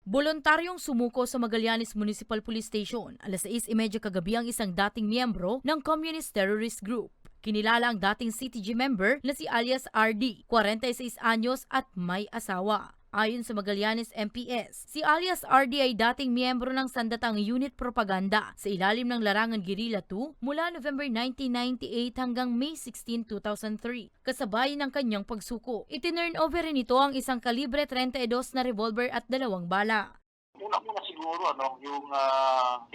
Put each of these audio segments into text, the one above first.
Voluntaryong sumuko sa Magallanes Municipal Police Station alas 6:30 kagabi ang isang dating miyembro ng Communist Terrorist Group. Kinilala ang dating CTG member na si alias RD, 46 anyos at may asawa. Ayon sa Magallanes MPS, si alias RD ay dating miyembro ng sandatang Unit Propaganda sa ilalim ng Larangan Guerrilla 2 mula November 1998 hanggang May 16, 2003. Kasabay ng kanyang pagsuko, itinurn over rin ito ang isang kalibre 32 na revolver at 2 bala. Una siguro yung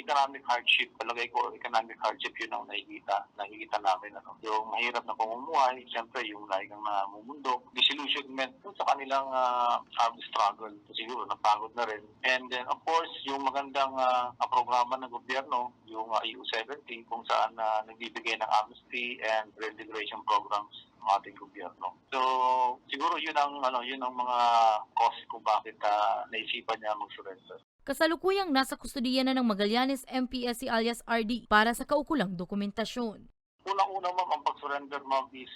economic hardship, palagay ko economic hardship yun ang nakikita namin yung mahirap na pamumuhay, siyempre yung lahigang namumundo, disillusionment sa kanilang armed struggle, siguro napagod na rin. And then of course yung magandang programa ng gobyerno, yung EU-70 kung saan nagbibigay ng amnesty and reintegration programs ng ating gobyerno. So siguro yun ang mga cause kung bakit naisipan niya mag-surrender. Kasalukuyang nasa kustudiya na ng Magallanes MPS si alias RD para sa kaukulang dokumentasyon. Unang-una ma'am, ang pag-surrender ma'am is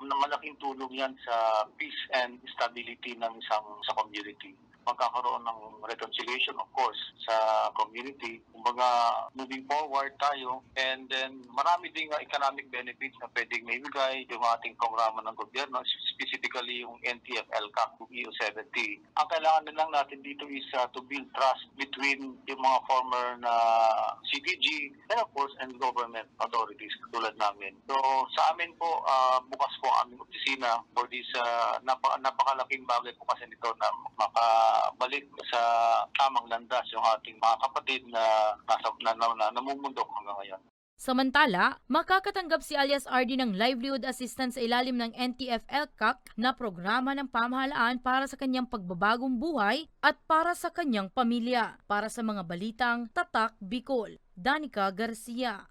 malaking tulong yan sa peace and stability ng sa community. Magkakaroon ng reconciliation of course sa community. Kumbaga moving forward tayo, and then marami ding economic benefits na pwedeng maibigay yung ating programa ng gobyerno, specifically yung NTF-ELCAC, EU-70. Ang kailangan na lang natin dito is to build trust between yung mga former na CTG and of course and government authorities tulad namin. So sa amin po, bukas po ang aming opisina for this napakalaking bagay po kasi nito na makabalik sa tamang landas yung ating mga kapatid na namumundok hanggang ngayon. Samantala, makakatanggap si alias RD ng livelihood assistance sa ilalim ng NTF-ELCAC na programa ng pamahalaan para sa kanyang pagbabagong buhay at para sa kanyang pamilya. Para sa mga balitang Tatak Bicol, Danica Garcia.